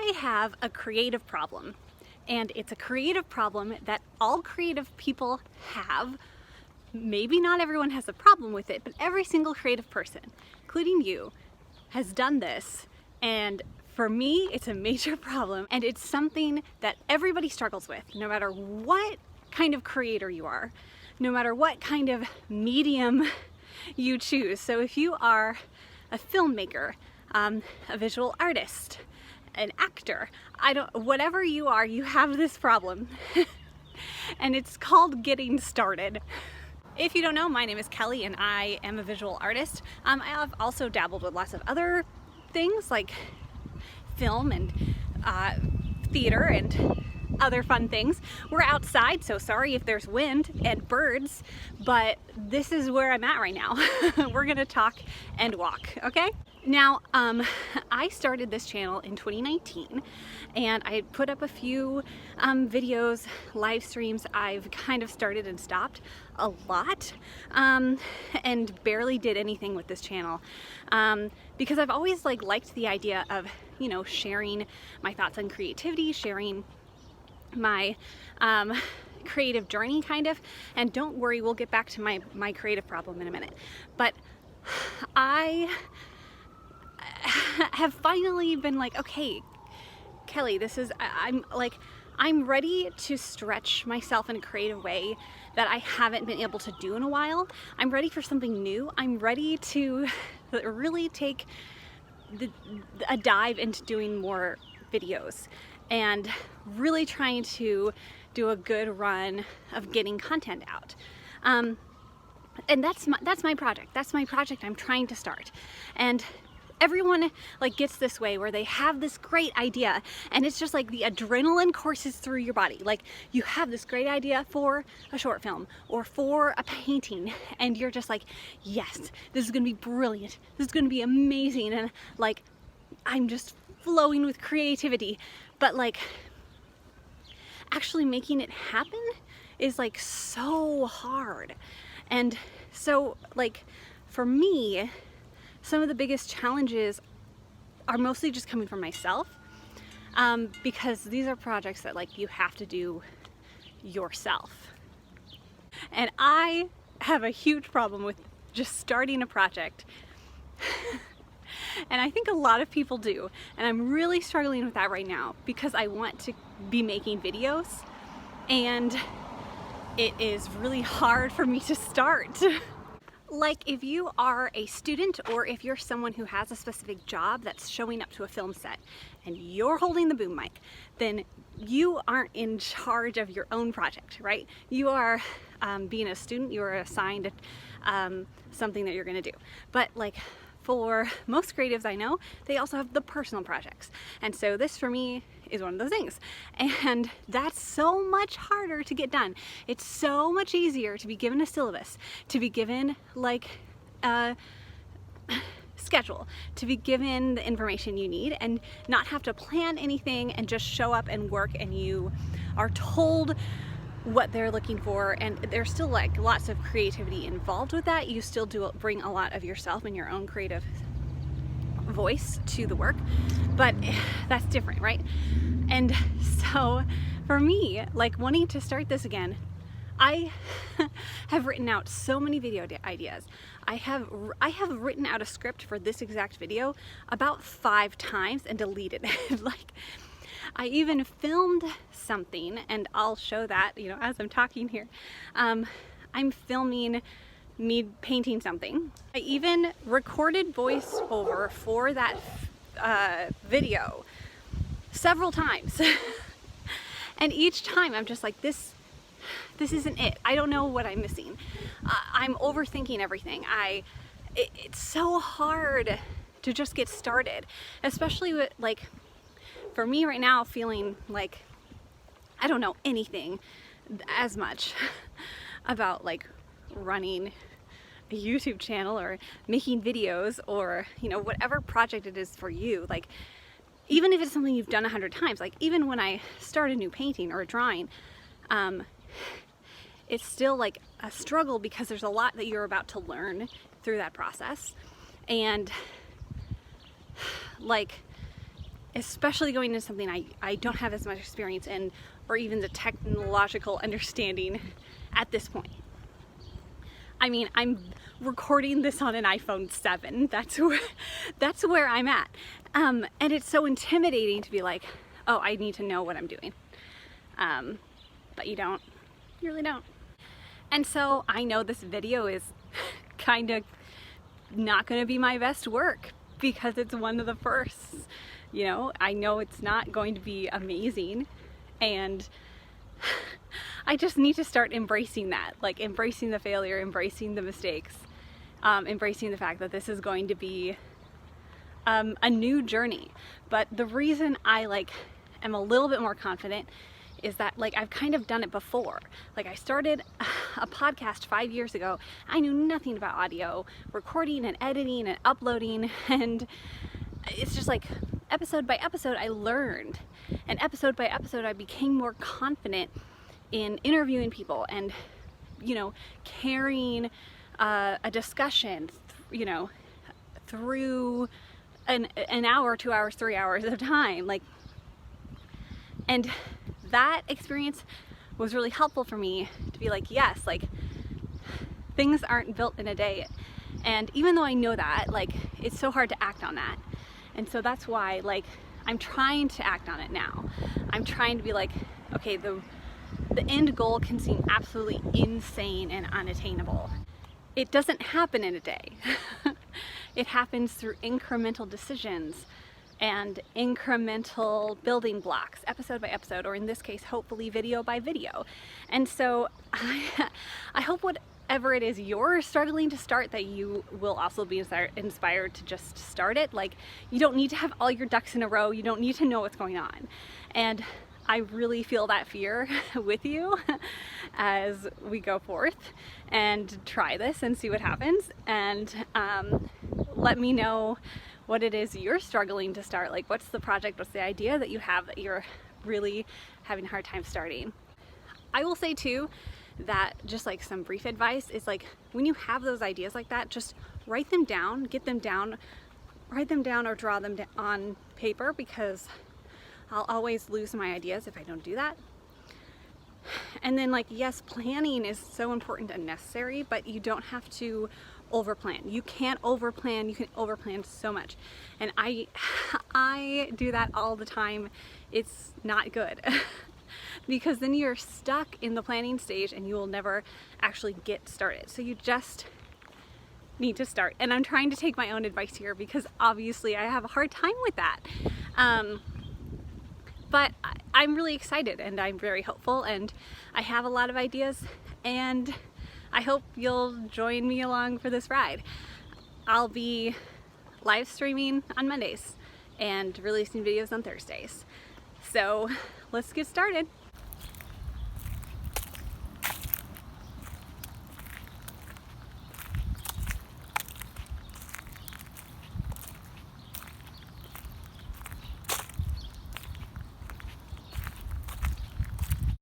I have a creative problem, and it's a creative problem that all creative people have. Maybe not everyone has a problem with it, but every single creative person, including you, has done this. And for me, it's a major problem, and it's something that everybody struggles with, no matter what kind of creator you are, no matter what kind of medium you choose. So if you are a filmmaker, a visual artist, an actor, whatever you are, you have this problem. And it's called getting started. If you don't know, my name is Kelly and I am a visual artist. I have also dabbled with lots of other things like film and theater and other fun things. We're outside, so sorry if there's wind and birds, but this is where I'm at right now. We're gonna talk and walk, okay? Now, I started this channel in 2019 and I put up a few videos, live streams. I've kind of started and stopped a lot and barely did anything with this channel because I've always liked the idea of, you know, sharing my thoughts on creativity, sharing my creative journey kind of. And don't worry, we'll get back to my creative problem in a minute. But I have finally been like, okay, Kelly, I'm ready to stretch myself in a creative way that I haven't been able to do in a while. I'm ready for something new. I'm ready to really take a dive into doing more videos and really trying to do a good run of getting content out. And that's my project. That's my project I'm trying to start. And everyone gets this way where they have this great idea and it's just like the adrenaline courses through your body. Like, you have this great idea for a short film or for a painting and you're just like, yes, this is gonna be brilliant, this is gonna be amazing, and I'm just flowing with creativity. But actually making it happen is so hard. And so for me, some of the biggest challenges are mostly just coming from myself, because these are projects that you have to do yourself. And I have a huge problem with just starting a project. And I think a lot of people do. And I'm really struggling with that right now because I want to be making videos and it is really hard for me to start. If you are a student or if you're someone who has a specific job that's showing up to a film set and you're holding the boom mic, then you aren't in charge of your own project, right? You are, being a student, you are assigned something that you're gonna do. But for most creatives I know, they also have the personal projects. And so this for me is one of those things. And that's so much harder to get done. It's so much easier to be given a syllabus, to be given a schedule, to be given the information you need and not have to plan anything and just show up and work, and you are told what they're looking for, and there's still lots of creativity involved with that. You still do bring a lot of yourself and your own creative voice to the work, but that's different, right? And so for me, wanting to start this again, I have written out so many video ideas. I have written out a script for this exact video about 5 times and deleted it. I even filmed something, and I'll show that, you know, as I'm talking here. I'm filming me painting something. I even recorded voiceover for that video several times. And each time I'm just like, this isn't it. I don't know what I'm missing. I'm overthinking everything. It's so hard to just get started, especially with for me right now, feeling like I don't know anything as much about running a YouTube channel or making videos or, you know, whatever project it is for you. Even if it's something you've done 100 times, even when I start a new painting or a drawing, it's still a struggle because there's a lot that you're about to learn through that process. And especially going into something I don't have as much experience in, or even the technological understanding at this point. I mean, I'm recording this on an iPhone 7. That's where I'm at. And it's so intimidating to be like, oh, I need to know what I'm doing. But you don't. You really don't. And so I know this video is kind of not going to be my best work because it's one of the firsts. You know, I know it's not going to be amazing, and I just need to start embracing that, like embracing the failure, embracing the mistakes, embracing the fact that this is going to be a new journey. But the reason I am a little bit more confident is that I've kind of done it before. I started a podcast 5 years ago. I knew nothing about audio recording and editing and uploading, and it's just episode by episode I learned, and episode by episode I became more confident in interviewing people and, you know, carrying a discussion, you know, through an hour, 2 hours, 3 hours of time. And that experience was really helpful for me to be yes, things aren't built in a day. And even though I know that, it's so hard to act on that. And so that's why I'm trying to act on it now. I'm trying to be okay, the end goal can seem absolutely insane and unattainable. It doesn't happen in a day. It happens through incremental decisions and incremental building blocks, episode by episode, or in this case, hopefully video by video. And so I hope whatever it is you're struggling to start, that you will also be inspired to just start it. You don't need to have all your ducks in a row. You don't need to know what's going on. And I really feel that fear with you as we go forth and try this and see what happens. And let me know what it is you're struggling to start. What's the project, what's the idea that you have that you're really having a hard time starting. I will say too that just some brief advice is when you have those ideas like that, just write them down, write them down or draw them on paper, because I'll always lose my ideas if I don't do that. And then yes, planning is so important and necessary, but you don't have to overplan. You can't overplan. You can overplan so much, and I do that all the time. It's not good because then you're stuck in the planning stage and you will never actually get started. So you just need to start. And I'm trying to take my own advice here because obviously I have a hard time with that. But I'm really excited and I'm very hopeful, and I have a lot of ideas, and I hope you'll join me along for this ride. I'll be live streaming on Mondays and releasing videos on Thursdays. So let's get started.